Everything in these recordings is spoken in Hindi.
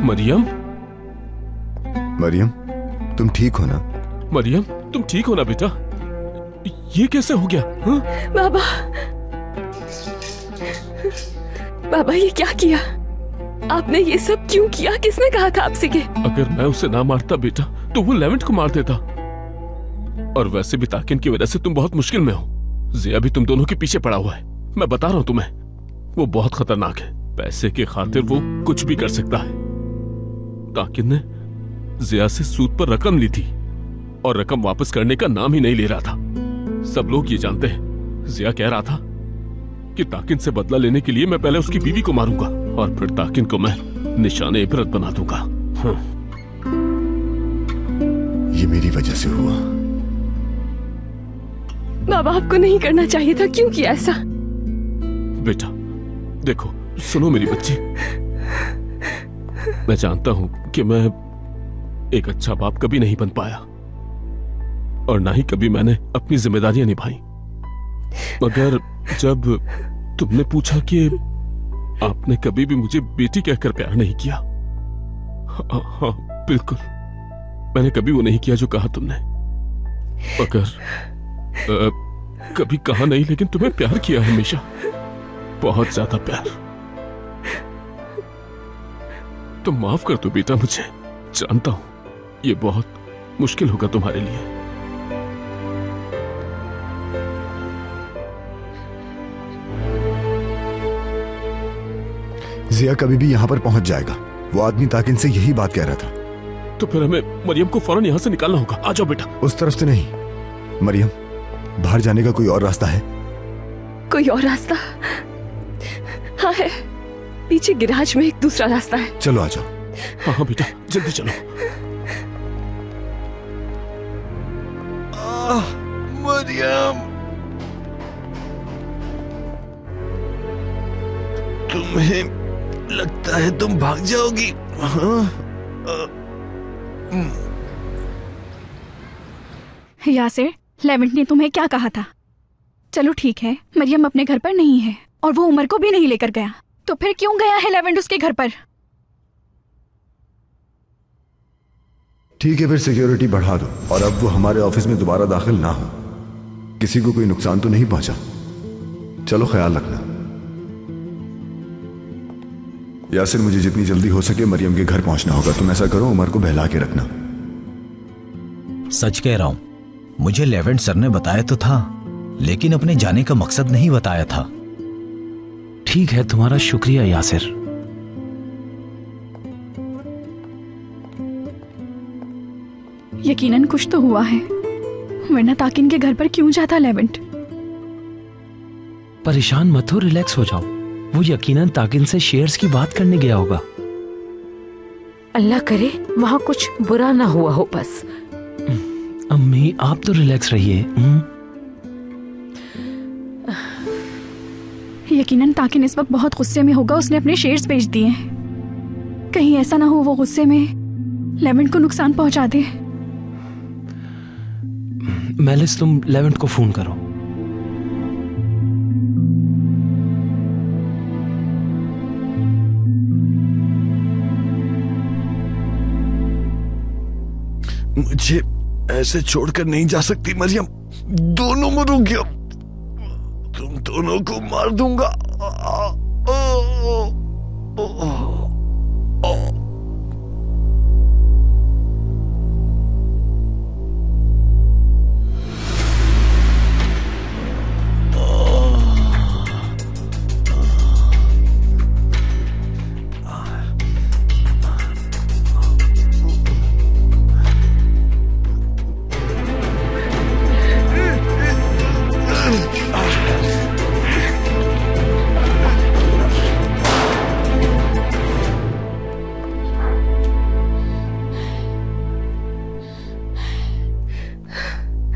मरियम, मरियम, तुम ठीक हो ना? मरियम, तुम ठीक हो ना बेटा? ये कैसे हो गया? हाँ? बाबा, बाबा ये क्या किया आपने? ये सब क्यों किया? किसने कहा था आपसे कि? अगर मैं उसे ना मारता बेटा तो वो लेवेंट को मार देता। और वैसे भी ताकिन की वजह से तुम बहुत मुश्किल में हो। जिया भी तुम दोनों के पीछे पड़ा हुआ है। मैं बता रहा हूं तुम्हें, वो बहुत खतरनाक है। पैसे के खातिर वो कुछ भी कर सकता है। ताकिन ने जिया से सूद पर रकम ली थी और रकम वापस करने का नाम ही नहीं ले रहा था। सब लोग ये जानते हैं। जिया कह रहा था कि ताकिन से बदला लेने के लिए मैं पहले उसकी बीवी को मारूंगा और फिर ताकिन को मैं निशाने इबरत बना दूंगा। हाँ। ये मेरी वजह से हुआ। बाबा आपको नहीं करना चाहिए था। क्यों किया ऐसा? बेटा देखो, सुनो मेरी बच्ची, मैं जानता हूं कि मैं एक अच्छा बाप कभी नहीं बन पाया और ना ही कभी मैंने अपनी जिम्मेदारियां निभाई। मगर जब तुमने पूछा कि आपने कभी भी मुझे बेटी कहकर प्यार नहीं किया, हाँ बिल्कुल, मैंने कभी वो नहीं किया जो कहा तुमने। मगर कभी कहा नहीं, लेकिन तुम्हें प्यार किया हमेशा, बहुत ज्यादा प्यार। तो माफ कर दो बेटा मुझे। जानता हूं ये बहुत मुश्किल होगा तुम्हारे लिए। जिया कभी भी यहां पर पहुंच जाएगा। वो आदमी ताकिन से यही बात कह रहा था। तो फिर हमें मरियम को फौरन यहां से निकालना होगा। आ जाओ बेटा। उस तरफ से नहीं मरियम, बाहर जाने का कोई और रास्ता है? कोई और रास्ता? हाँ है, पीछे गिराज में एक दूसरा रास्ता है। चलो आ जाओ। हाँ हाँ बेटा, जल्दी चलो। मरियम, तुम्हें लगता है तुम भाग जाओगी? यासिर, लेवेंट ने तुम्हें क्या कहा था? चलो ठीक है, मरियम अपने घर पर नहीं है और वो उमर को भी नहीं लेकर गया, तो फिर क्यों गया है लेवेंट उसके घर पर? ठीक है, फिर सिक्योरिटी बढ़ा दो और अब वो हमारे ऑफिस में दोबारा दाखिल ना हो। किसी को कोई नुकसान तो नहीं पहुंचा? चलो ख्याल रखना। यासिर, मुझे जितनी जल्दी हो सके मरियम के घर पहुंचना होगा। तुम ऐसा करो, उमर को बहला के रखना। सच कह रहा हूं, मुझे लेवेंट सर ने बताया तो था, लेकिन अपने जाने का मकसद नहीं बताया था। ठीक है, तुम्हारा शुक्रिया यासिर। यकीनन कुछ तो हुआ है, वरना ताकिन के घर पर क्यों जाता लेवेंट? परेशान मत हो, रिलैक्स हो जाओ। वो यकीनन ताकिन से शेयर्स की बात करने गया होगा। अल्लाह करे वहां कुछ बुरा ना हुआ हो बस। अम्मी, आप तो रिलैक्स रहिए। यकीनन ताकिन इस वक्त बहुत गुस्से में होगा, उसने अपने शेयर्स बेच दिए। कहीं ऐसा ना हो वो गुस्से में लेवेंट को नुकसान पहुंचा दे। मेलिस, तुम लेवेंट को फोन करो। मुझे ऐसे छोड़कर नहीं जा सकती मरियम। दोनों मरोगे। तुम दोनों को मार दूंगा।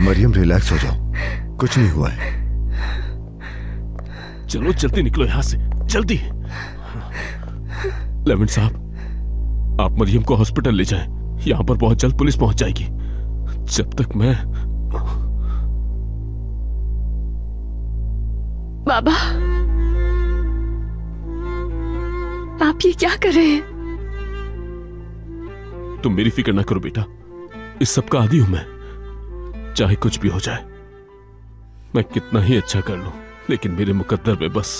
मरियम, रिलैक्स हो जाओ, कुछ नहीं हुआ है। चलो जल्दी निकलो यहां से, जल्दी। लेवेंट साहब, आप मरियम को हॉस्पिटल ले जाएं। यहां पर बहुत जल्द पुलिस पहुंच जाएगी। जब तक मैं... बाबा, आप ये क्या कर रहे हैं? तुम मेरी फिक्र ना करो बेटा, इस सब का आदी हूं मैं। चाहे कुछ भी हो जाए, मैं कितना ही अच्छा कर लूं, लेकिन मेरे मुकद्दर में बस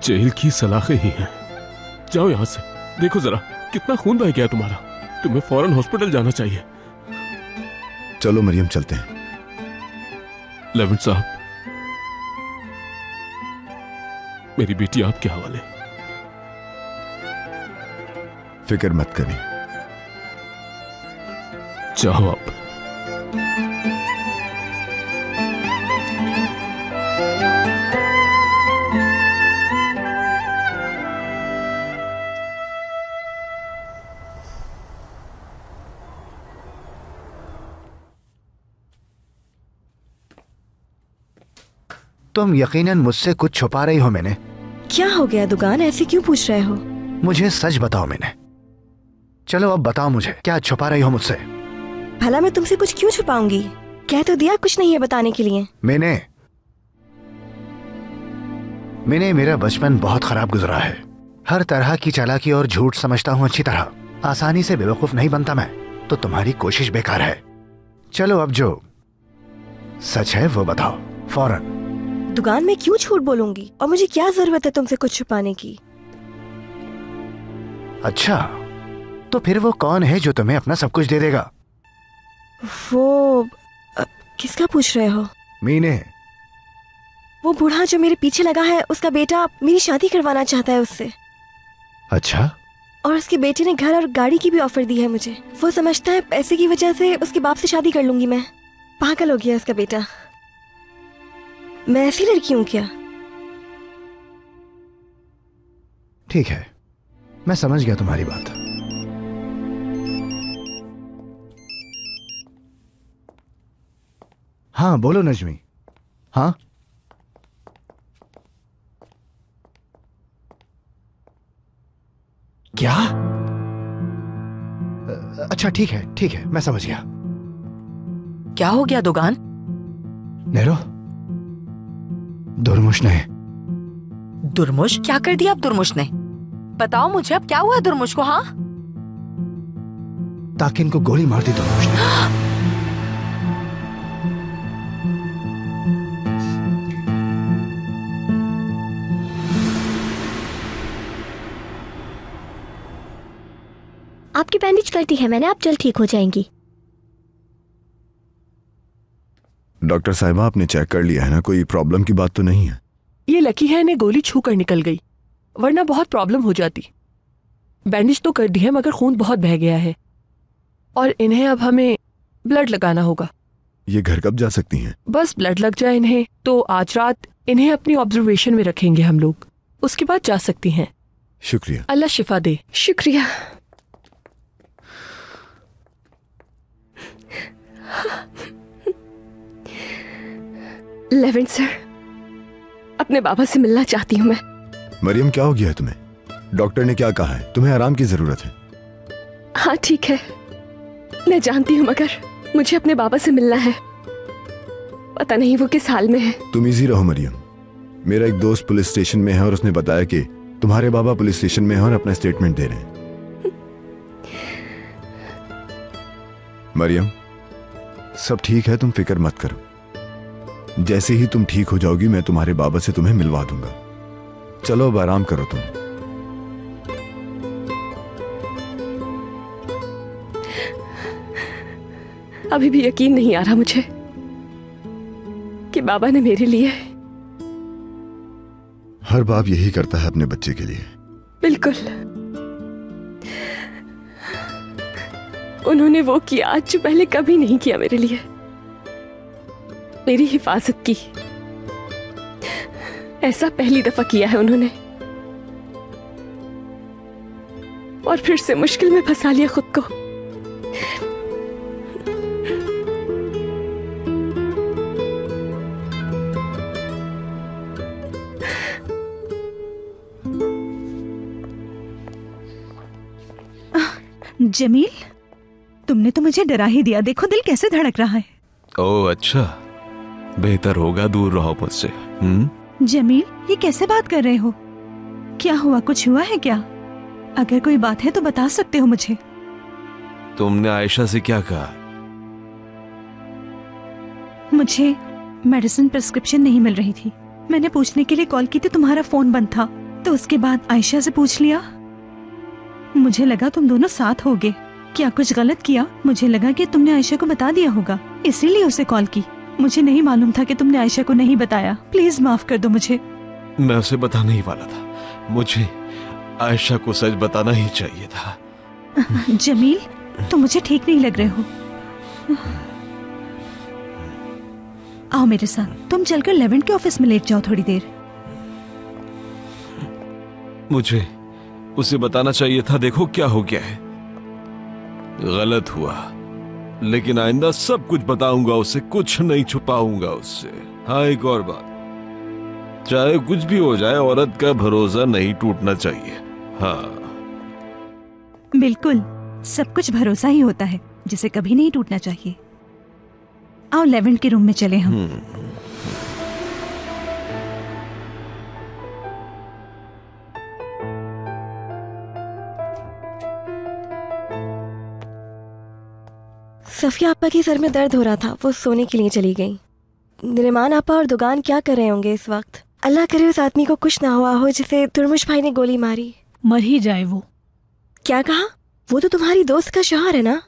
जेल की सलाखें ही हैं। जाओ यहां से, देखो जरा कितना खून बह गया तुम्हारा। तुम्हें फौरन हॉस्पिटल जाना चाहिए। चलो मरियम, चलते हैं। लेवेंट साहब, मेरी बेटी आपके हवाले। फिक्र मत करें। जाओ आप। तुम यकीनन मुझसे कुछ छुपा रही हो। मैंने क्या हो गया दुकान, ऐसे क्यों पूछ रहे हो? मुझे सच बताओ। मैंने चलो अब बताओ मुझे, क्या छुपा रही हो मुझसे? भला मैं तुमसे कुछ क्यों छुपाऊंगी? कह तो दिया कुछ नहीं है बताने के लिए। मैंने मेरा बचपन बहुत खराब गुजरा है। हर तरह की चालाकी और झूठ समझता हूँ अच्छी तरह। आसानी से बेवकूफ नहीं बनता मैं। तो तुम्हारी कोशिश बेकार है। चलो अब जो सच है वो बताओ फौरन। दुकान में क्यों झूठ बोलूंगी, और मुझे क्या जरूरत है तुमसे कुछ छुपाने की? अच्छा, तो फिर वो कौन है जो तुम्हें अपना सब कुछ दे देगा? वो किसका पूछ रहे हो? मीने। वो बूढ़ा जो मेरे पीछे लगा है, उसका बेटा मेरी शादी करवाना चाहता है उससे। अच्छा। और उसके बेटे ने घर और गाड़ी की भी ऑफर दी है मुझे। वो समझता है पैसे की वजह से उसके बाप से शादी कर लूंगी मैं। पागल हो गया उसका बेटा। मैं ऐसी लड़की हूँ क्या? ठीक है, मैं समझ गया तुम्हारी बात। हाँ बोलो नजमी। हाँ क्या? अच्छा ठीक है, मैं समझ गया। क्या हो गया दुकान? नेरो, दुर्मुश ने। दुर्मुश? क्या कर दिया अब दुर्मुश ने? बताओ मुझे, अब क्या हुआ दुर्मुश को? हाँ, ताकिन को गोली मार दी दुर्मुश ने। आपकी बैंडेज कर दी है मैंने, आप जल्द ठीक हो जाएंगी। डॉक्टर साहिबा, आपने चेक कर लिया है ना? कोई प्रॉब्लम की बात तो नहीं है? ये लकी है इन्हें गोली छू कर निकल गई, वरना बहुत प्रॉब्लम हो जाती। बैंडेज तो कर दी है मगर खून बहुत बह गया है और इन्हें अब हमें ब्लड लगाना होगा। ये घर कब जा सकती हैं? बस ब्लड लग जाए इन्हें तो आज रात इन्हें अपनी ऑब्जर्वेशन में रखेंगे हम लोग, उसके बाद जा सकती हैं। शुक्रिया। अल्लाह शिफा दे। शुक्रिया। लेवेंट सर, अपने बाबा से मिलना चाहती हूँ मैं। मरियम, क्या हो गया है तुम्हें? डॉक्टर ने क्या कहा है? तुम्हें आराम की जरूरत है। हाँ ठीक है, मैं जानती हूँ, मगर मुझे अपने बाबा से मिलना है। पता नहीं वो किस हाल में है। तुम इजी रहो मरियम। मेरा एक दोस्त पुलिस स्टेशन में है और उसने बताया कि तुम्हारे बाबा पुलिस स्टेशन में हैं और अपना स्टेटमेंट दे रहे हैं। मरियम, सब ठीक है, तुम फिक्र मत करो। जैसे ही तुम ठीक हो जाओगी मैं तुम्हारे बाबा से तुम्हें मिलवा दूंगा। चलो अब आराम करो तुम। अभी भी यकीन नहीं आ रहा मुझे कि बाबा ने मेरे लिए। हर बाप यही करता है अपने बच्चे के लिए। बिल्कुल, उन्होंने वो किया जो पहले कभी नहीं किया मेरे लिए। मेरी हिफाजत की। ऐसा पहली दफा किया है उन्होंने, और फिर से मुश्किल में फंसा लिया खुद को। जमील, तुमने तो मुझे डरा ही दिया। देखो दिल कैसे धड़क रहा है। ओह अच्छा, बेहतर होगा दूर रहो मुझसे। जमील, ये कैसे बात कर रहे हो? क्या हुआ, कुछ हुआ है क्या? अगर कोई बात है तो बता सकते हो मुझे। तुमने आयशा से क्या कहा? मुझे मेडिसिन प्रिस्क्रिप्शन नहीं मिल रही थी। मैंने पूछने के लिए कॉल की तो तुम्हारा फोन बंद था, तो उसके बाद आयशा से पूछ लिया। मुझे लगा तुम दोनों साथ होगे। क्या कुछ गलत किया? मुझे लगा कि तुमने आयशा को बता दिया होगा, इसीलिए उसे कॉल की। मुझे नहीं मालूम था कि तुमने आयशा को नहीं बताया। प्लीज माफ कर दो मुझे। मैं उसे बताने ही वाला था। मुझे आयशा को सच बताना ही चाहिए था। जमील, तुम मुझे ठीक नहीं लग रहे हो। आओ मेरे साथ। तुम चलकर लेवेंट के ऑफिस में लेट जाओ थोड़ी देर। मुझे उसे बताना चाहिए था। देखो क्या हो गया है, गलत हुआ, लेकिन आइंदा सब कुछ बताऊंगा उसे, कुछ नहीं छुपाऊंगा उससे। हाँ, एक और बात, चाहे कुछ भी हो जाए, औरत का भरोसा नहीं टूटना चाहिए। हाँ बिल्कुल, सब कुछ भरोसा ही होता है जिसे कभी नहीं टूटना चाहिए। आओ लेवेंट के रूम में चले हम। सफिया आपा के सर में दर्द हो रहा था, वो सोने के लिए चली गई। निरिमान आपा और दुगान क्या कर रहे होंगे इस वक्त? अल्लाह करे उस आदमी को कुछ ना हुआ हो जिसे तुर्मुश भाई ने गोली मारी। मर ही जाए वो। क्या कहा? वो तो तुम्हारी दोस्त का शौहर है ना?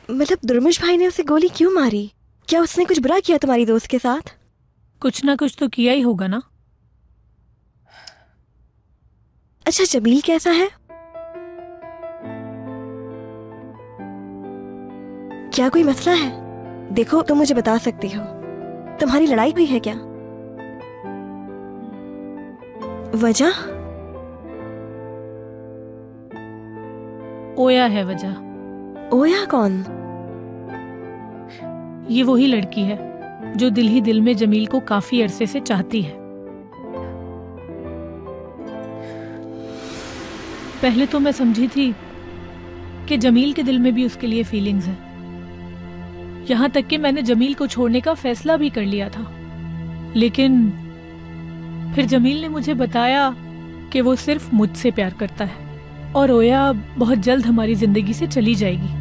मतलब दुर्मुश भाई ने उसे गोली क्यों मारी? क्या उसने कुछ बुरा किया तुम्हारी दोस्त के साथ? कुछ ना कुछ तो किया ही होगा ना। अच्छा, जमील कैसा है? क्या कोई मसला है? देखो, तुम मुझे बता सकती हो। तुम्हारी लड़ाई हुई है क्या? वजह? ओया है वजह। ओया कौन? ये वही लड़की है जो दिल ही दिल में जमील को काफी अरसे से चाहती है। पहले तो मैं समझी थी कि जमील के दिल में भी उसके लिए फीलिंग्स हैं। यहाँ तक कि मैंने जमील को छोड़ने का फैसला भी कर लिया था, लेकिन फिर जमील ने मुझे बताया कि वो सिर्फ मुझसे प्यार करता है और ओया बहुत जल्द हमारी जिंदगी से चली जाएगी।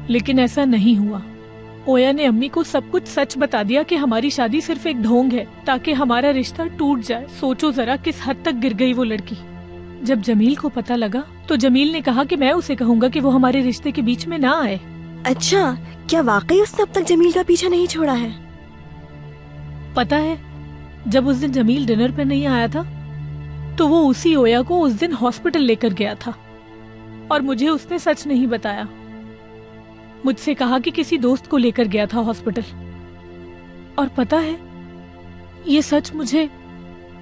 लेकिन ऐसा नहीं हुआ। ओया ने अम्मी को सब कुछ सच बता दिया कि हमारी शादी सिर्फ एक ढोंग है ताकि हमारा रिश्ता टूट जाए। सोचो जरा किस हद तक गिर गई वो लड़की। जब जमील को पता लगा तो जमील ने कहा कि मैं उसे कहूंगा कि वो हमारे रिश्ते के बीच में ना आए। अच्छा, क्या वाकई उसने अब तक जमील का पीछा नहीं छोड़ा है? पता है, जब उस दिन जमील डिनर पर नहीं आया था तो वो उसी ओया को उस दिन हॉस्पिटल लेकर गया था और मुझे उसने सच नहीं बताया। मुझसे कहा कि किसी दोस्त को लेकर गया था हॉस्पिटल। और पता है, ये सच मुझे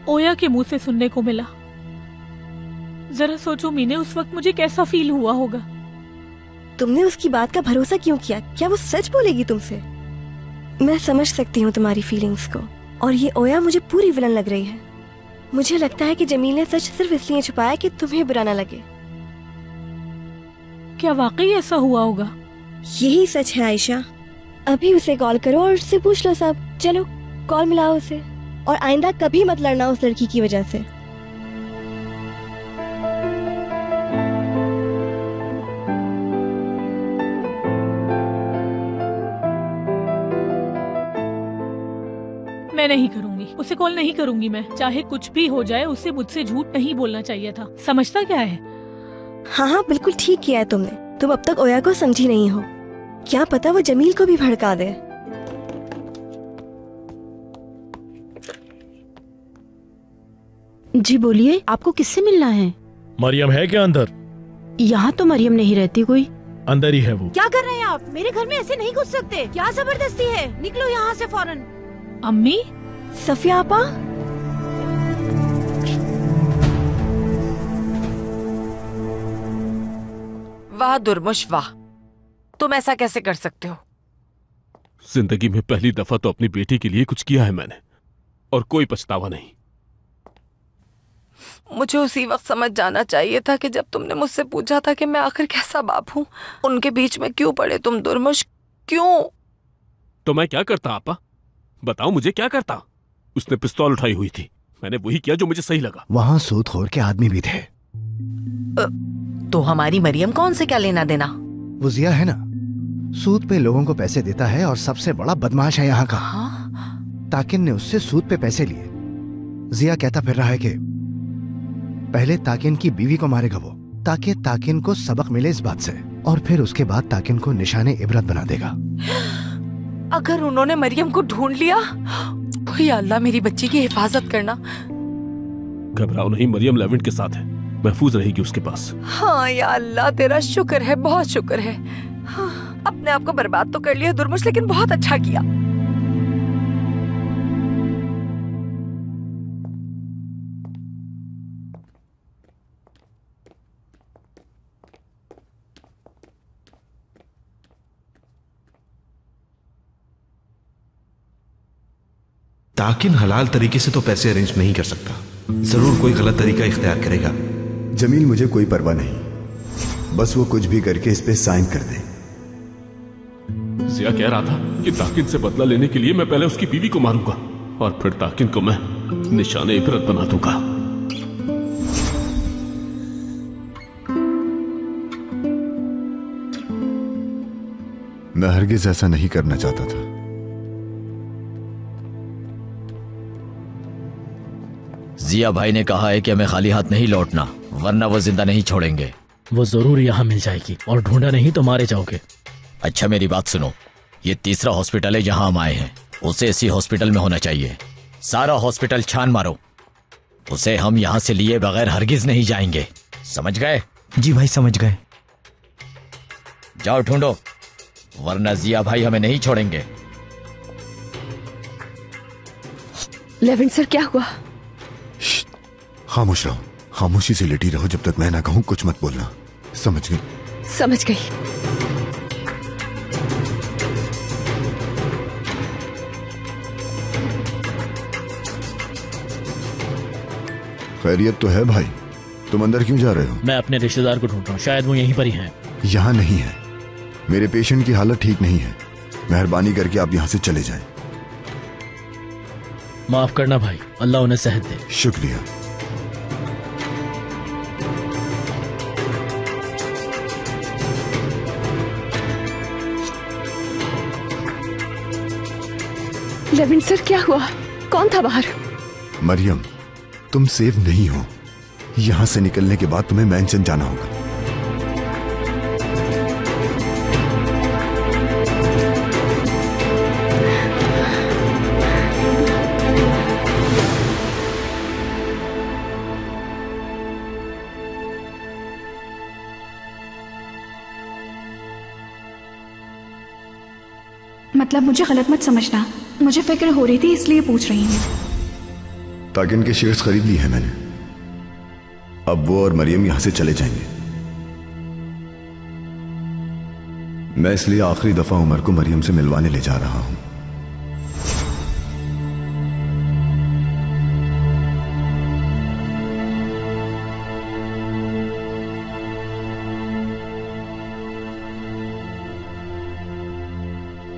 ओया के मुंह से सुनने को मिला। जरा सोचो मीने, उस वक्त मुझे कैसा फील हुआ होगा। तुमने उसकी बात का भरोसा क्यों किया? क्या वो सच बोलेगी तुमसे? मैं समझ सकती हूँ तुम्हारी फीलिंग्स को, और ये ओया मुझे पूरी विलन लग रही है। मुझे लगता है कि जमील ने सच सिर्फ इसलिए छुपाया कि तुम्हें बुरा ना लगे। क्या वाकई ऐसा हुआ होगा? यही सच है आयशा। अभी उसे कॉल करो और उससे पूछ लो सब। चलो कॉल मिलाओ उसे, और आइंदा कभी मत लड़ना उस लड़की की वजह से। मैं नहीं करूंगी, उसे कॉल नहीं करूंगी। मैं चाहे कुछ भी हो जाए, उसे मुझसे झूठ नहीं बोलना चाहिए था। समझता क्या है? हाँ हाँ, बिल्कुल ठीक किया है तुमने। तुम अब तक ओया को समझी नहीं हो। क्या पता वो जमील को भी भड़का दे। जी बोलिए, आपको किससे मिलना है? मरियम है क्या अंदर? यहाँ तो मरियम नहीं रहती कोई। अंदर ही है वो। क्या कर रहे हैं आप? मेरे घर में ऐसे नहीं घुस सकते। क्या जबरदस्ती है? निकलो यहाँ से फौरन। अम्मी? सफिया आपा? वाह दुर्मुश वाह, तुम ऐसा कैसे कर सकते हो? जिंदगी में पहली दफा तो अपनी बेटी के लिए कुछ किया है मैंने, और कोई पछतावा नहीं। मुझे उसी वक्त समझ जाना चाहिए था कि जब तुमने मुझसे पूछा था कि मैं आखिर कैसा बाप हूँ। उनके बीच में क्यों पड़े तुम दुर्मुश, क्यों? तो मैं क्या करता आपा? बताओ मुझे क्या करता? उसने पिस्तौल उठाई हुई थी, मैंने वही किया जो मुझे सही लगा। वहाँ सूदखोर के आदमी भी थे। तो हमारी मरियम कौन से क्या लेना देना? वो जिया है ना, सूद पे लोगों को पैसे देता है और सबसे बड़ा बदमाश है यहाँ का। ताकिन ने उससे सूद पे पैसे लिए। जिया कहता फिर रहा है कि पहले ताकिन की बीवी को मारेगा वो, ताकि ताकिन को सबक मिले इस बात से, और फिर उसके बाद ताकिन को निशाने इबरत बना देगा। अगर उन्होंने मरियम को ढूंढ लिया, या अल्लाह मेरी बच्ची की हिफाजत करना। घबराओ नहीं, मरियम लेवेंट के साथ है, महफूज रहेगी उसके पास। हाँ या अल्लाह तेरा शुक्र है, बहुत शुक्र है। हाँ, अपने आप को बर्बाद तो कर लिया दुर्मुश, लेकिन बहुत अच्छा किया। ताकिन हलाल तरीके से तो पैसे अरेंज नहीं कर सकता, जरूर कोई गलत तरीका इख्तियार करेगा। जमील, मुझे कोई परवाह नहीं, बस वो कुछ भी करके इस पे साइन कर दे। जिया कह रहा था कि ताकिन से बदला लेने के लिए मैं पहले उसकी बीवी को मारूंगा और फिर ताकिन को मैं निशाने इबरत बना दूंगा। मैं हरगिज ऐसा नहीं करना चाहता था। जिया भाई ने कहा है कि हमें खाली हाथ नहीं लौटना, वरना वो जिंदा नहीं छोड़ेंगे। वो जरूर यहाँ मिल जाएगी, और ढूंढा नहीं तो मारे जाओगे। अच्छा मेरी बात सुनो, ये तीसरा हॉस्पिटल है जहाँ हम आए हैं, उसे इसी हॉस्पिटल में होना चाहिए। सारा हॉस्पिटल छान मारो, उसे हम यहाँ से लिए बगैर हरगिज नहीं जाएंगे, समझ गए? जी भाई समझ गए। जाओ ढूंढो, वरना जिया भाई हमें नहीं छोड़ेंगे। लेवेंट सर, क्या हुआ? खामोश रहो, खामोशी से लेटी रहो जब तक मैं ना कहूं, कुछ मत बोलना, समझ गई? समझ गई। खैरियत तो है भाई, तुम अंदर क्यों जा रहे हो? मैं अपने रिश्तेदार को ढूंढ रहा हूँ, शायद वो यहीं पर ही हैं। यहाँ नहीं है, मेरे पेशेंट की हालत ठीक नहीं है, मेहरबानी करके आप यहाँ से चले जाएं। माफ करना भाई, अल्लाह उन्हें सेहत दे। शुक्रिया। लेवेंट सर, क्या हुआ? कौन था बाहर? मरियम, तुम सेफ नहीं हो। यहां से निकलने के बाद तुम्हें मैंशन जाना होगा। मतलब मुझे गलत मत समझना, मुझे फिक्र हो रही थी इसलिए पूछ रही हूँ। ताकिन के शेयर्स खरीद ली है मैंने, अब वो और मरियम यहां से चले जाएंगे। मैं इसलिए आखिरी दफा उमर को मरियम से मिलवाने ले जा रहा हूं।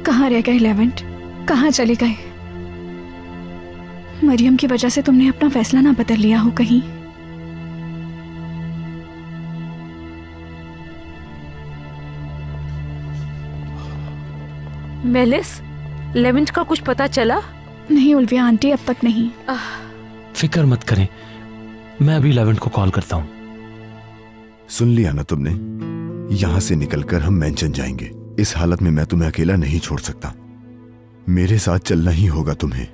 कहाँ रह गए लेवेंट? कहाँ चले गए? मरियम की वजह से तुमने अपना फैसला ना बदल लिया हो कहीं? मेलिस, लेवेंट का कुछ पता चला? नहीं उल्विया आंटी, अब तक नहीं। फिक्र मत करें, मैं अभी लेवेंट को कॉल करता हूँ। सुन लिया ना तुमने? यहां से निकलकर हम मैंशन जाएंगे। इस हालत में मैं तुम्हें अकेला नहीं छोड़ सकता, मेरे साथ चलना ही होगा तुम्हें।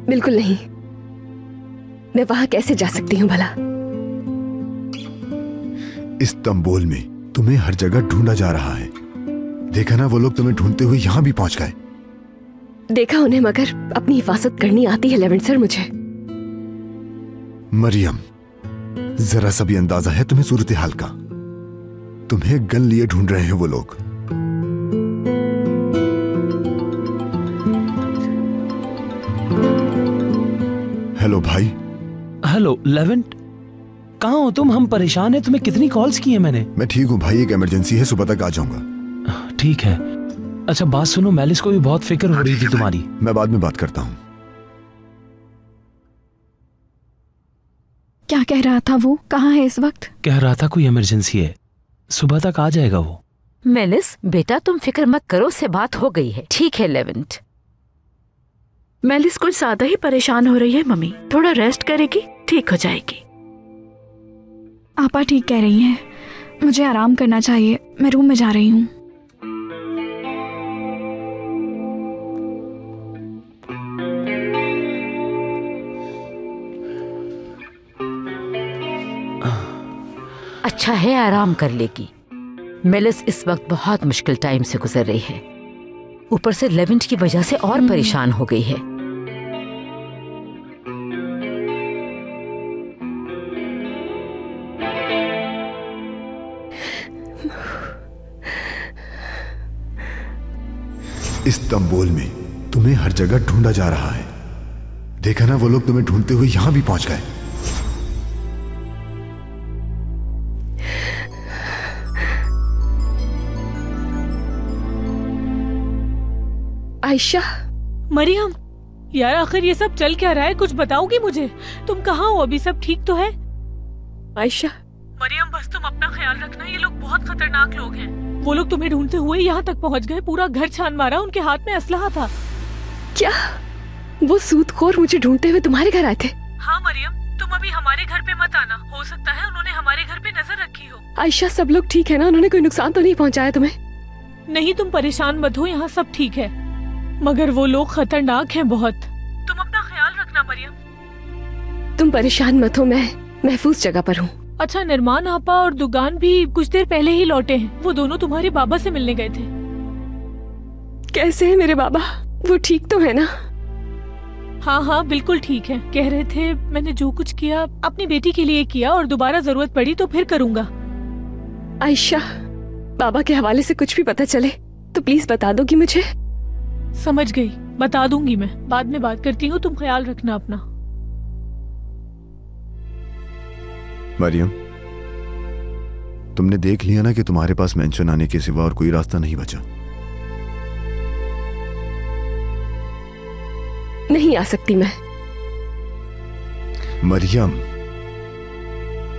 बिल्कुल नहीं, मैं वहां कैसे जा सकती हूँ भला? इस तंबोल में तुम्हें हर जगह ढूंढा जा रहा है। देखा ना, वो लोग तुम्हें ढूंढते हुए यहां भी पहुंच गए। देखा उन्हें, मगर अपनी हिफाजत करनी आती है लेवेंट सर मुझे। मरियम, जरा सा भी अंदाजा है तुम्हें सूरत हाल का? तुम्हें गन लिए ढूंढ रहे हैं वो लोग। हेलो भाई। हेलो लेवेंट, कहाँ हो तुम? हम परेशान हैं, तुम्हें कितनी कॉल्स की हैं मैंने। मैं ठीक हूँ भाई, एक इमरजेंसी है, सुबह तक आ जाऊंगा। ठीक है। अच्छा बात सुनो, मेलिस को भी बहुत फिक्र हो रही थी तुम्हारी। मैं बाद में बात करता हूँ। क्या कह रहा था वो? कहाँ है इस वक्त? कह रहा था कोई इमरजेंसी है, सुबह तक आ जाएगा वो। मेलिस बेटा तुम फिक्र मत करो, उससे बात हो गई है, ठीक है लेवेंट। मेलिस कुछ ज्यादा ही परेशान हो रही है मम्मी, थोड़ा रेस्ट करेगी ठीक हो जाएगी। आपा ठीक कह रही हैं, मुझे आराम करना चाहिए, मैं रूम में जा रही हूँ। अच्छा है आराम कर लेगी। मेलिस इस वक्त बहुत मुश्किल टाइम से गुजर रही है, ऊपर से लेवेंट की वजह से और परेशान हो गई है। इस तंबोल में तुम्हें हर जगह ढूंढा जा रहा है। देखा ना, वो लोग तुम्हें ढूंढते हुए यहां भी पहुंच गए। आयशा। मरियम, यार आखिर ये सब चल क्या रहा है? कुछ बताओगी मुझे? तुम कहाँ हो? अभी सब ठीक तो है? आयशा। मरियम बस तुम अपना ख्याल रखना, ये लोग बहुत खतरनाक लोग हैं। वो लोग तुम्हें ढूंढते हुए यहाँ तक पहुँच गए, पूरा घर छान मारा, उनके हाथ में असलहा था। क्या वो सूदखोर मुझे ढूंढते हुए तुम्हारे घर आए थे? हाँ मरियम, तुम अभी हमारे घर पे मत आना, हो सकता है उन्होंने हमारे घर पे नजर रखी हो। आयशा सब लोग ठीक है ना? उन्होंने कोई नुकसान तो नहीं पहुँचाया तुम्हें? नहीं तुम परेशान मत हो, यहाँ सब ठीक है, मगर वो लोग खतरनाक हैं बहुत। तुम अपना ख्याल रखना मरियम। तुम परेशान मत हो, मैं महफूज जगह पर हूँ। अच्छा, निर्माण आपा और दुगान भी कुछ देर पहले ही लौटे हैं, वो दोनों तुम्हारे बाबा से मिलने गए थे। कैसे है मेरे बाबा? वो ठीक तो है ना? हाँ हाँ बिल्कुल ठीक है, कह रहे थे मैंने जो कुछ किया अपनी बेटी के लिए किया और दोबारा जरूरत पड़ी तो फिर करूँगा। आयशा, बाबा के हवाले से कुछ भी पता चले तो प्लीज बता दोगी मुझे? समझ गई, बता दूंगी मैं, बाद में बात करती हूँ, तुम ख्याल रखना अपना। मरियम, तुमने देख लिया ना कि तुम्हारे पास मेंशन आने के सिवा और कोई रास्ता नहीं बचा। नहीं आ सकती मैं। मरियम,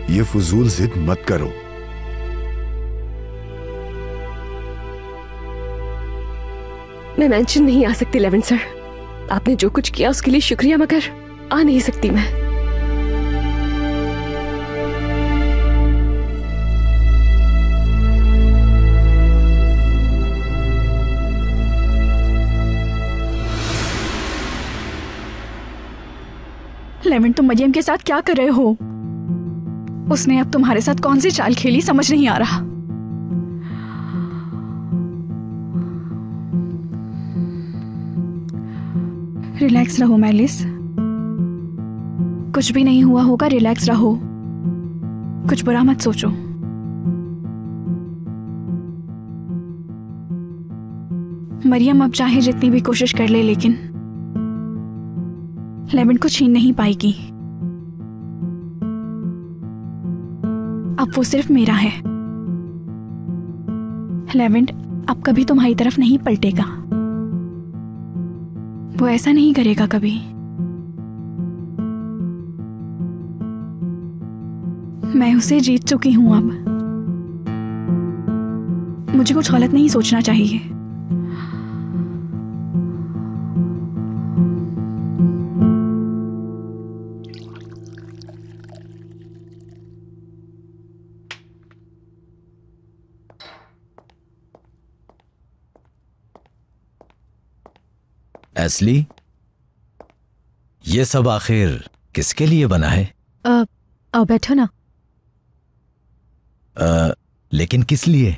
ये फजूल जिद मत करो। मैं मेंशन नहीं आ सकती लेवेंट सर, आपने जो कुछ किया उसके लिए शुक्रिया, मगर आ नहीं सकती मैं। लेवेंट, तुम मरियम के साथ क्या कर रहे हो? उसने अब तुम्हारे साथ कौन सी चाल खेली समझ नहीं आ रहा। रिलैक्स रहो मेलिस, कुछ भी नहीं हुआ होगा, रिलैक्स रहो, कुछ बुरा मत सोचो। मरियम अब चाहे जितनी भी कोशिश कर ले लेकिन लेवेंट को छीन नहीं पाएगी। अब वो सिर्फ मेरा है। लेवेंट अब कभी तुम्हारी तरफ नहीं पलटेगा, वो ऐसा नहीं करेगा कभी। मैं उसे जीत चुकी हूं, अब मुझे कुछ गलत नहीं सोचना चाहिए। एस्ली, ये सब आखिर किसके लिए बना है? आओ बैठो ना। लेकिन किस लिए?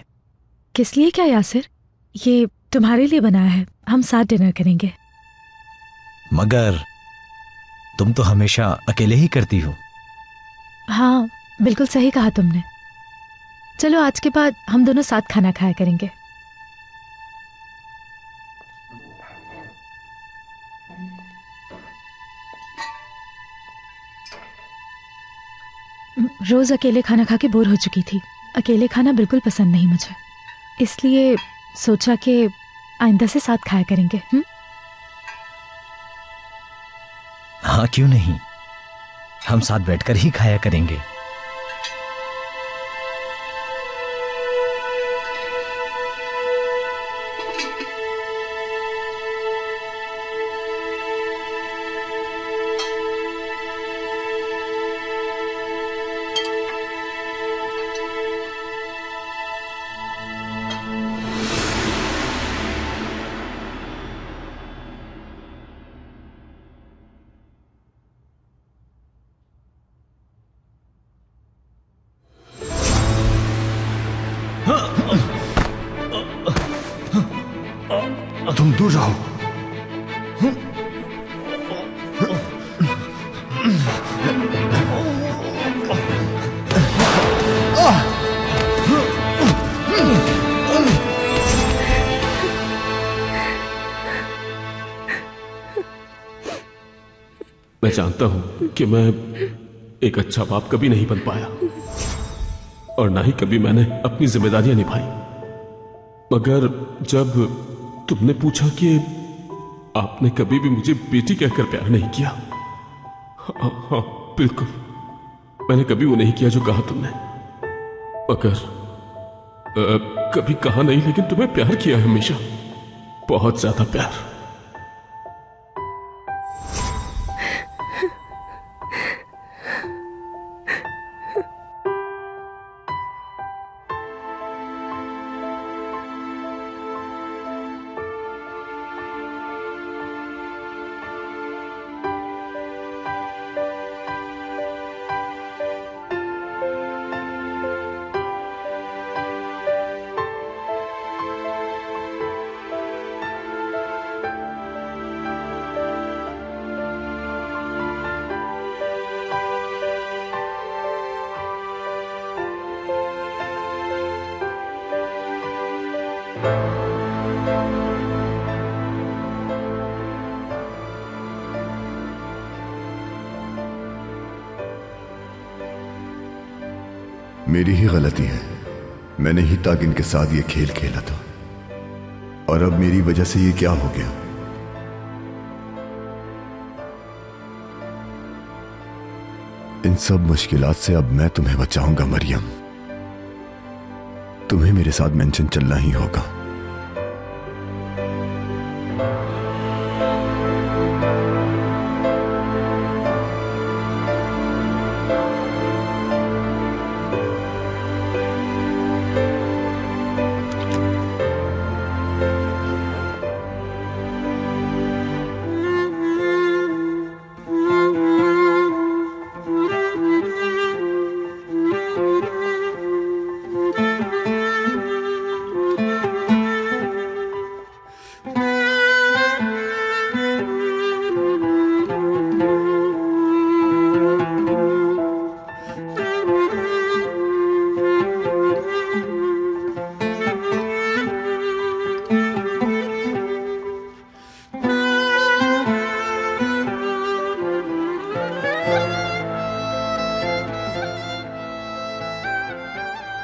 किस लिए क्या यासिर, ये तुम्हारे लिए बना है, हम साथ डिनर करेंगे। मगर तुम तो हमेशा अकेले ही करती हो। हाँ बिल्कुल सही कहा तुमने। चलो आज के बाद हम दोनों साथ खाना खाया करेंगे। रोज अकेले खाना खा के बोर हो चुकी थी, अकेले खाना बिल्कुल पसंद नहीं मुझे, इसलिए सोचा कि आइंदा से साथ खाया करेंगे। हाँ क्यों नहीं, हम साथ बैठकर ही खाया करेंगे। तुम दूर रहो। मैं जानता हूं कि मैं एक अच्छा बाप कभी नहीं बन पाया और ना ही कभी मैंने अपनी जिम्मेदारियां निभाई, मगर जब तुमने पूछा कि आपने कभी भी मुझे बेटी कहकर प्यार नहीं किया, हाँ बिल्कुल, मैंने कभी वो नहीं किया जो कहा तुमने, मगर कभी कहा नहीं लेकिन तुम्हें प्यार किया है हमेशा, बहुत ज्यादा प्यार। मेरी ही गलती है, मैंने ही तागिन के साथ ये खेल खेला था और अब मेरी वजह से ये क्या हो गया। इन सब मुश्किलात से अब मैं तुम्हें बचाऊंगा मरियम, तुम्हें मेरे साथ मेंशन चलना ही होगा।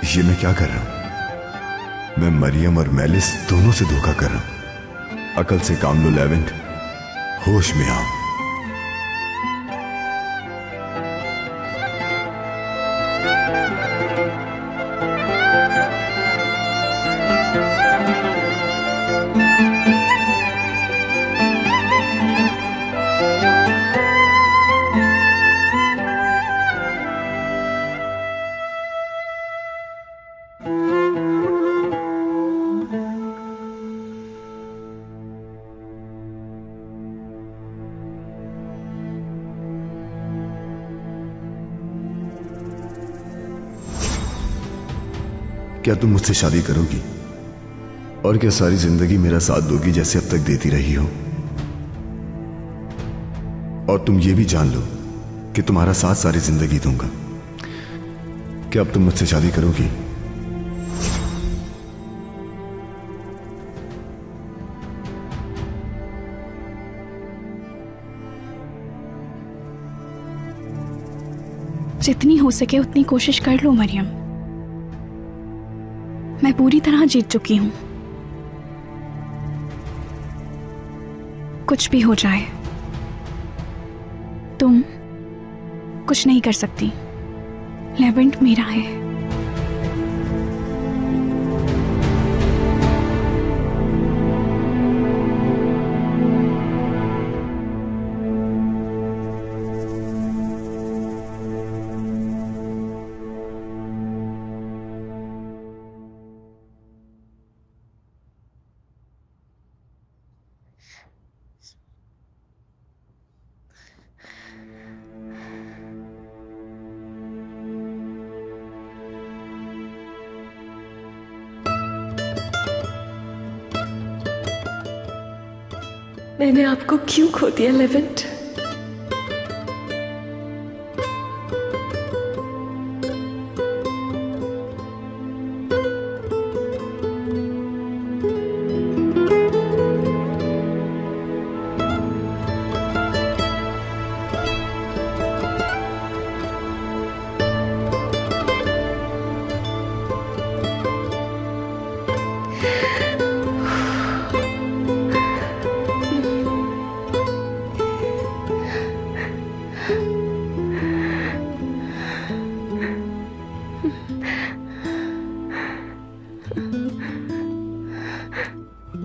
ये मैं क्या कर रहा हूं? मैं मरियम और मेलिस दोनों से धोखा कर रहा हूं। अकल से काम लो लेवेंट, होश में आओ। क्या तुम मुझसे शादी करोगी और क्या सारी जिंदगी मेरा साथ दोगी जैसे अब तक देती रही हो? और तुम ये भी जान लो कि तुम्हारा साथ सारी जिंदगी दूंगा। क्या अब तुम मुझसे शादी करोगी? जितनी हो सके उतनी कोशिश कर लो मरियम, मैं पूरी तरह जीत चुकी हूं। कुछ भी हो जाए, तुम कुछ नहीं कर सकती। लेवेंट मेरा है। मैंने आपको क्यों खो दिया लेवेंट?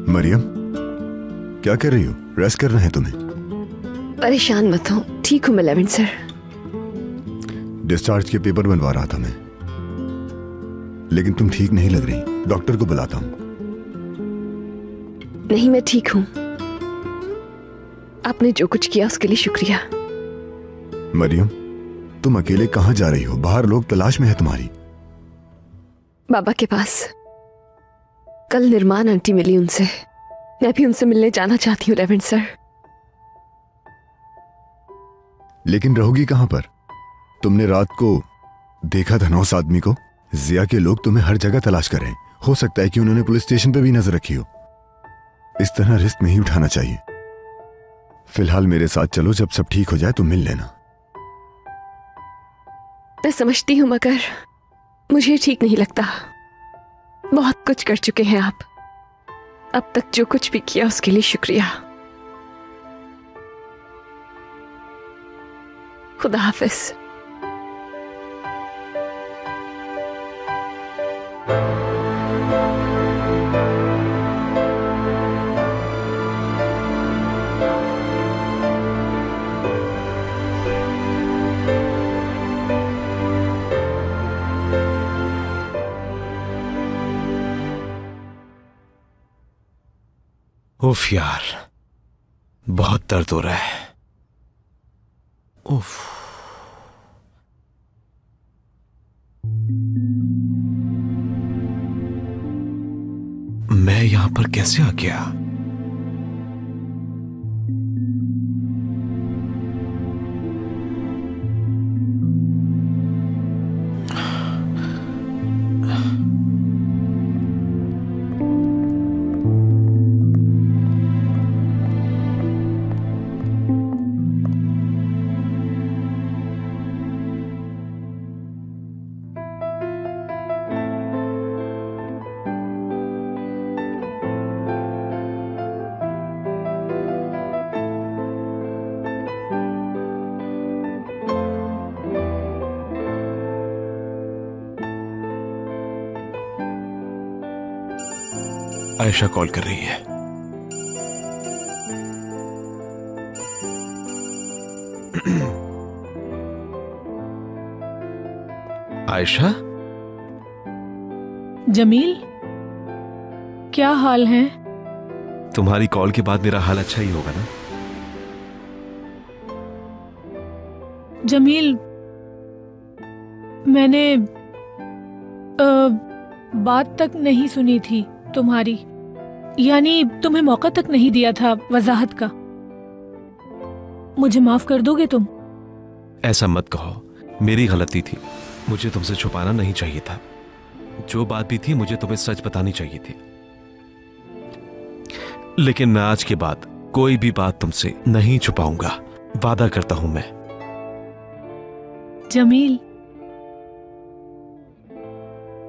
मरियम, क्या कर रही हो? रेस्ट करना है तुम्हें। परेशान मत हो, ठीक हूं मैं लेवेंट सर। डिस्चार्ज के पेपर बनवा रहा था मैं, लेकिन तुम ठीक नहीं लग रही। डॉक्टर को बुलाता हूं। नहीं, मैं ठीक हूं। आपने जो कुछ किया उसके लिए शुक्रिया। मरियम, तुम अकेले कहां जा रही हो? बाहर लोग तलाश में है तुम्हारी। बाबा के पास। कल निर्माण आंटी मिली उनसे। मैं भी उनसे मिलने जाना चाहती हूँ लेवेंट सर। लेकिन रहोगी कहां पर? तुमने रात को देखा था ना उस आदमी को? जिया के लोग तुम्हें हर जगह तलाश कर रहे हैं। हो सकता है कि उन्होंने पुलिस स्टेशन पे भी नजर रखी हो। इस तरह रिस्क नहीं उठाना चाहिए। फिलहाल मेरे साथ चलो, जब सब ठीक हो जाए तो मिल लेना। मैं समझती हूँ, मगर मुझे ठीक नहीं लगता। बहुत कुछ कर चुके हैं आप। अब तक जो कुछ भी किया उसके लिए शुक्रिया। खुदा हाफिज। उफ यार, बहुत दर्द हो रहा है। उफ। मैं यहां पर कैसे आ गया? आयशा कॉल कर रही है। आयशा? जमील, क्या हाल है? तुम्हारी कॉल के बाद मेरा हाल अच्छा ही होगा ना? जमील, मैंने बात तक नहीं सुनी थी तुम्हारी। यानी तुम्हें मौका तक नहीं दिया था वजाहत का। मुझे माफ कर दोगे तुम? ऐसा मत कहो, मेरी गलती थी। मुझे तुमसे छुपाना नहीं चाहिए था। जो बात भी थी मुझे तुम्हें सच बतानी चाहिए थी। लेकिन मैं आज के बाद कोई भी बात तुमसे नहीं छुपाऊंगा, वादा करता हूं मैं। जमील,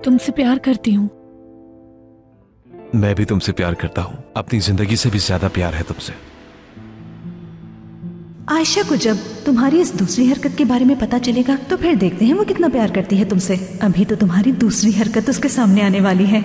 तुमसे प्यार करती हूं। मैं भी तुमसे प्यार करता हूं। अपनी जिंदगी से भी ज्यादा प्यार है तुमसे। आयशा को जब तुम्हारी इस दूसरी हरकत के बारे में पता चलेगा तो फिर देखते हैं वो कितना प्यार करती है तुमसे। अभी तो तुम्हारी दूसरी हरकत उसके सामने आने वाली है।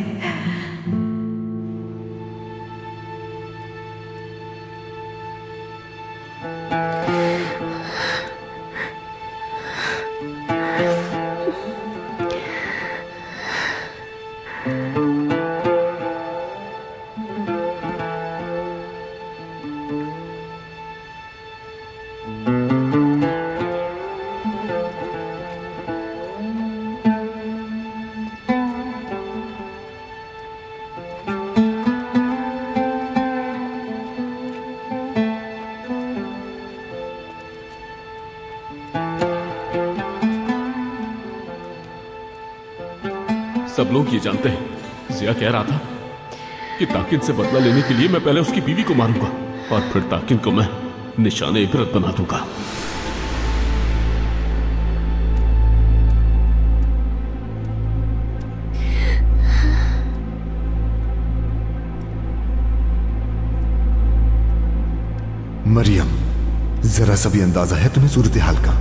सब लोग ये जानते हैं, जिया कह रहा था कि ताकिन से बदला लेने के लिए मैं पहले उसकी बीवी को मारूंगा और फिर ताकिन को मैं निशाने इबरत बना दूंगा। मरियम, जरा सा भी अंदाजा है तुम्हें सूरत हाल का?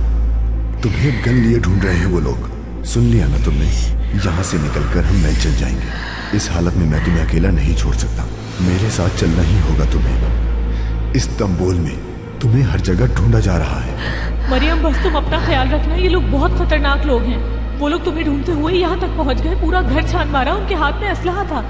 तुम्हें गन लिए ढूंढ रहे हैं वो लोग। सुन लिया ना तुमने? यहाँ से निकलकर हम मैच चल जाएंगे। इस हालत में मैं तुम्हें अकेला नहीं छोड़ सकता। मेरे साथ चलना ही होगा तुम्हें। इस तंबोल में तुम्हें हर जगह ढूंढा जा रहा है। मरियम, बस तुम अपना ख्याल रखना। ये लोग बहुत खतरनाक लोग हैं। वो लोग तुम्हें ढूंढते हुए यहाँ तक पहुँच गए, पूरा घर छान मारा, उनके हाथ में असलहा था।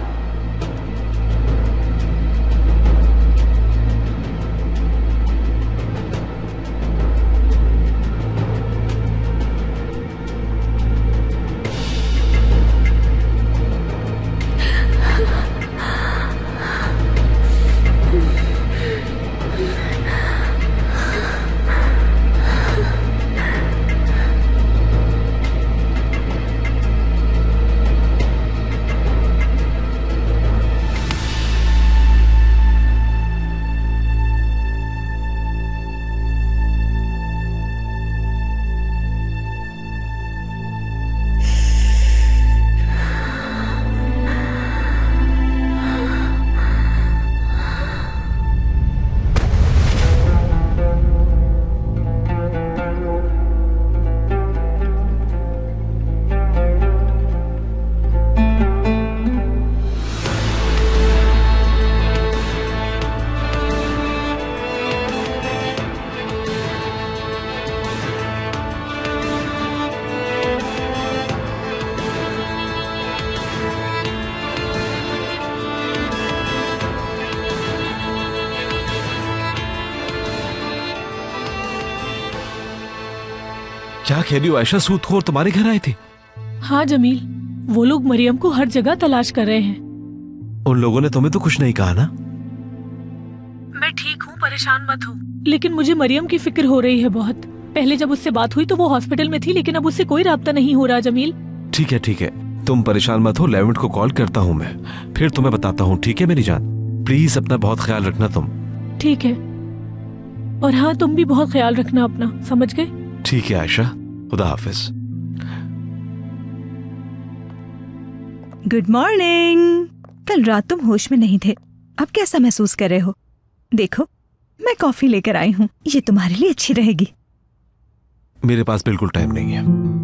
क्या कह रही हो आयशा? सूदखोर तुम्हारे घर आए थे? हाँ जमील, वो लोग मरियम को हर जगह तलाश कर रहे हैं। उन लोगों ने तुम्हें तो कुछ नहीं कहा ना? मैं ठीक हूँ, परेशान मत हो। लेकिन मुझे मरियम की फिक्र हो रही है बहुत। पहले जब उससे बात हुई तो वो हॉस्पिटल में थी, लेकिन अब उससे कोई राब्ता नहीं हो रहा जमील। ठीक है, तुम परेशान मत हो। लेवेंट को कॉल करता हूँ मैं, फिर तुम्हें बताता हूँ। ठीक है मेरी जान? प्लीज अपना बहुत ख्याल रखना तुम। ठीक है, और हाँ तुम भी बहुत ख्याल रखना अपना, समझ गए? ठीक है आयशा, खुदा हाफिज। Good morning. कल रात तुम होश में नहीं थे, अब कैसा महसूस कर रहे हो? देखो मैं कॉफी लेकर आई हूँ, ये तुम्हारे लिए अच्छी रहेगी। मेरे पास बिल्कुल टाइम नहीं है।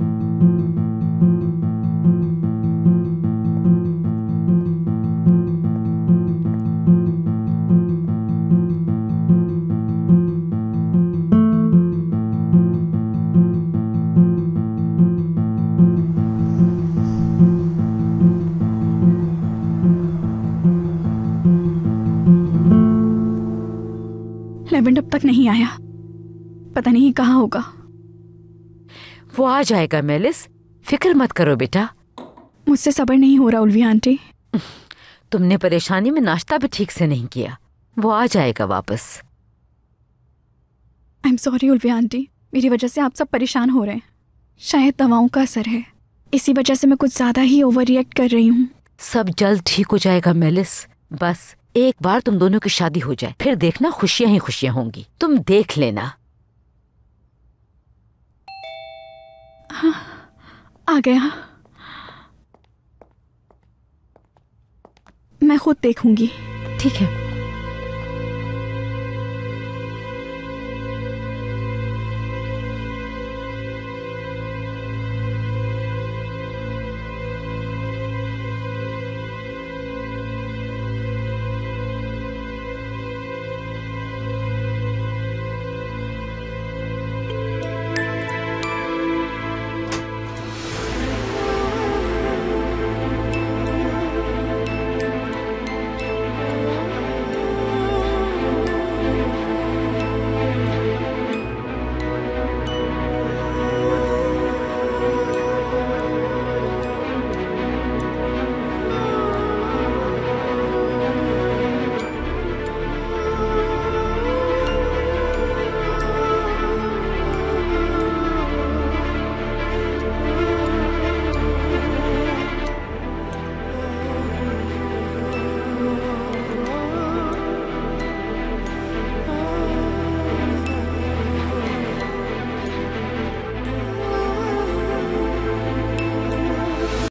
लेवेंट अब तक नहीं आया, पता नहीं कहाँ होगा। वो आ जाएगा मेलिस, फिक्र मत करो बेटा। मुझसे सब्र नहीं हो रहा उल्वी आंटी। तुमने परेशानी में नाश्ता भी ठीक से नहीं किया। वो आ जाएगा वापस। आई एम सॉरी उल्वी आंटी, मेरी वजह से आप सब परेशान हो रहे हैं। शायद दवाओं का असर है, इसी वजह से मैं कुछ ज्यादा ही ओवर रिएक्ट कर रही हूँ। सब जल्द ठीक हो जाएगा मेलिस। बस एक बार तुम दोनों की शादी हो जाए, फिर देखना खुशियां ही खुशियां होंगी। तुम देख लेना। हाँ, आ गया। मैं खुद देखूंगी। ठीक है।